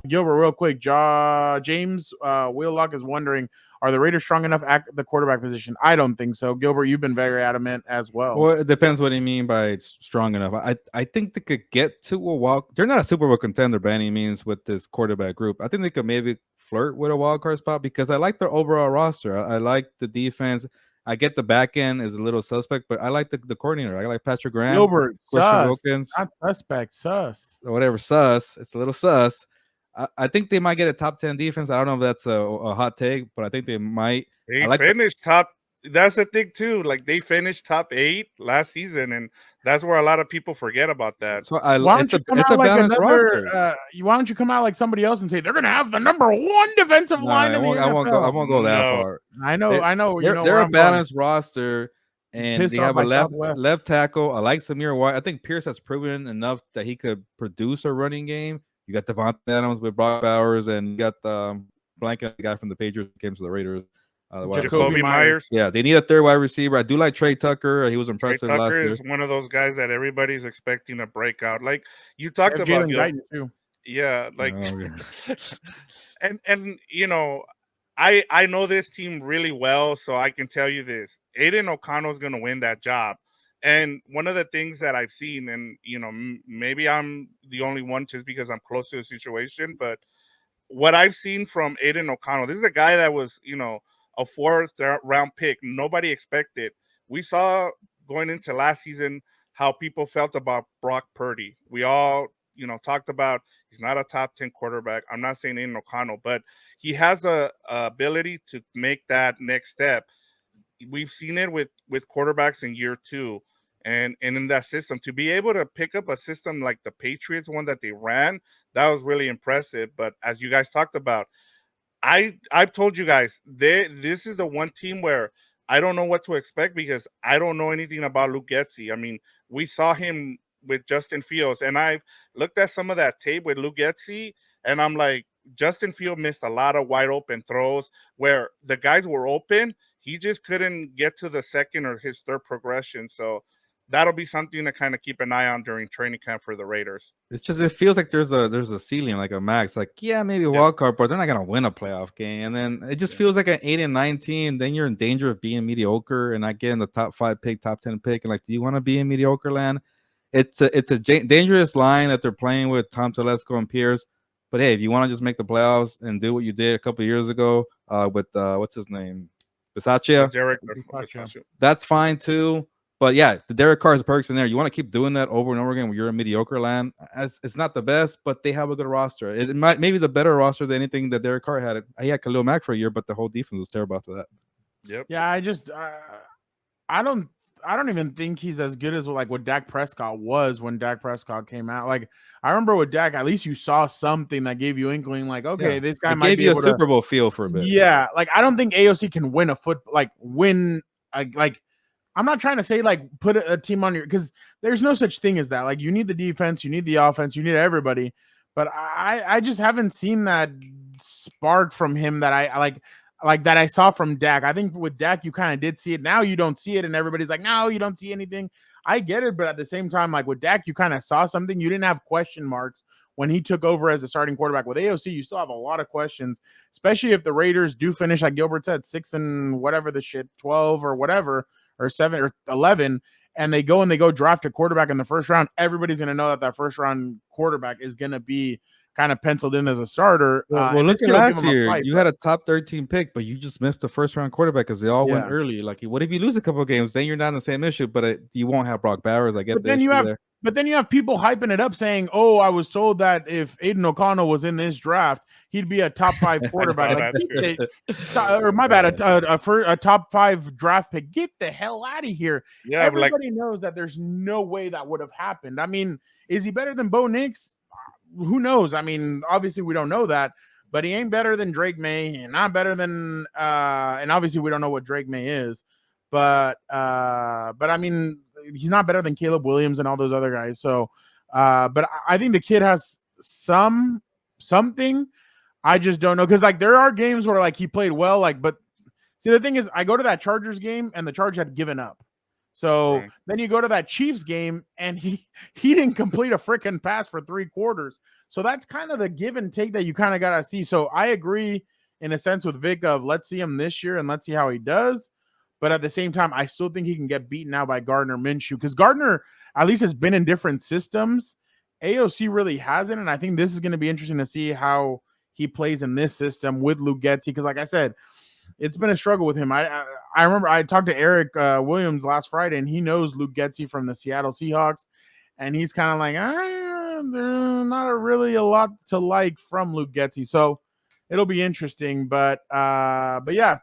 Gilbert, real quick, James Wheelock is wondering, are the Raiders strong enough at the quarterback position? I don't think so. Gilbert, you've been very adamant as well. Well, it depends what you mean by strong enough. I think they could get to a wild. They're not a Super Bowl contender by any means with this quarterback group. I think they could maybe flirt with a wild card spot because I like their overall roster. I like the defense. I get the back end is a little suspect, but I like the coordinator. I like Patrick Graham, Gilbert, sus, Wilkins, not suspect, sus, or whatever. Sus. It's a little sus. I think they might get a top 10 defense. I don't know if that's a hot take, but I think they might. They finished top. That's the thing too. Like they finished top 8 last season, and that's where a lot of people forget about that. So it's a balanced roster. Why don't you come out like somebody else and say they're going to have the number 1 defensive line in the NFL? I won't go that far. I know. They're a balanced roster, and they have a left tackle. I like Samir White. I think Pierce has proven enough that he could produce a running game. You got Devontae Adams with Brock Bowers, and you got the blanket guy from the Patriots who came to the Raiders. Jacoby Myers. Yeah, they need a third wide receiver. I do like Trey Tucker. He was impressive last year. Trey Tucker is one of those guys that everybody's expecting a breakout. Like you talked about, too. Yeah, like, and you know, I know this team really well, so I can tell you this: Aidan O'Connell is going to win that job. And one of the things that I've seen, and you know, maybe I'm the only one just because I'm close to the situation, but what I've seen from Aidan O'Connell, this is a guy that was, you know, a 4th round pick. Nobody expected. We saw going into last season how people felt about Brock Purdy. We all, you know, talked about he's not a top 10 quarterback. I'm not saying Aidan O'Connell, but he has a ability to make that next step. We've seen it with quarterbacks in year 2. And in that system, to be able to pick up a system like the Patriots one that they ran, that was really impressive. But as you guys talked about, I've told you guys, this is the one team where I don't know what to expect because I don't know anything about Luke Getsy. I mean, we saw him with Justin Fields, and I've looked at some of that tape with Luke Getsy, and I'm like, Justin Fields missed a lot of wide open throws where the guys were open. He just couldn't get to the second or his third progression. So that'll be something to kind of keep an eye on during training camp for the Raiders. It's just, it feels like there's a ceiling, like a max. Like, yeah, maybe a wild card, but they're not going to win a playoff game. And then it just feels like an 8-9 team. Then you're in danger of being mediocre and not getting the top 5 pick, top 10 pick. And like, do you want to be in mediocre land? It's a dangerous line that they're playing with Tom Telesco and Pierce. But hey, if you want to just make the playoffs and do what you did a couple of years ago with what's his name, Bisaccia, that's fine too. But yeah, the Derek Carr's perks in there. You want to keep doing that over and over again when you're in mediocre land. It's not the best, but they have a good roster. It might maybe the better roster than anything that Derek Carr had. He had Khalil Mack for a year, but the whole defense was terrible after that. Yep. Yeah, I don't even think he's as good as like what Dak Prescott was when Dak Prescott came out. Like I remember with Dak, at least you saw something that gave you inkling, like, okay, this guy might be able to Super Bowl feel for a bit. Yeah, like I don't think AOC can win like I'm not trying to say like put a team on your, because there's no such thing as that. Like you need the defense, you need the offense, you need everybody. But I just haven't seen that spark from him that I like that I saw from Dak. I think with Dak, you kind of did see it. Now you don't see it, and everybody's like, no, you don't see anything. I get it, but at the same time, like with Dak, you kind of saw something. You didn't have question marks when he took over as a starting quarterback. With AOC, you still have a lot of questions, especially if the Raiders do finish, like Gilbert said, 6 and whatever the shit, 12 or whatever, or 7 or 11, and they go draft a quarterback in the first round. Everybody's going to know that first round quarterback is going to be kind of penciled in as a starter. Well, look at last year. You had a top 13 pick, but you just missed the first round quarterback because they all went early. Like, what if you lose a couple of games? Then you're not in the same issue, but you won't have Brock Bowers. I get that. But then you have people hyping it up saying, oh, I was told that if Aidan O'Connell was in this draft, he'd be a top 5 quarterback. A top 5 draft pick. Get the hell out of here. Yeah, everybody knows that there's no way that would have happened. I mean, is he better than Bo Nix? Who knows? I mean, obviously we don't know that, but he ain't better than Drake May and not better than and obviously we don't know what Drake May is, but I mean, he's not better than Caleb Williams and all those other guys. So but I think the kid has something. I just don't know, because like there are games where like he played well, like, but see, the thing is, I go to that Chargers game and the Chargers had given up. So Right. then you go to that Chiefs game, and he didn't complete a freaking pass for 3 quarters. So that's kind of the give and take that you kind of got to see. So I agree in a sense with Vic of let's see him this year and let's see how he does. But at the same time, I still think he can get beaten out by Gardner Minshew because Gardner at least has been in different systems. AOC really hasn't, and I think this is going to be interesting to see how he plays in this system with Luke Getsy because, like I said, it's been a struggle with him. I remember I talked to Eric Williams last Friday, and he knows Luke Getsy from the Seattle Seahawks, and he's kind of like, there's not really a lot to like from Luke Getsy. So it'll be interesting, but yeah,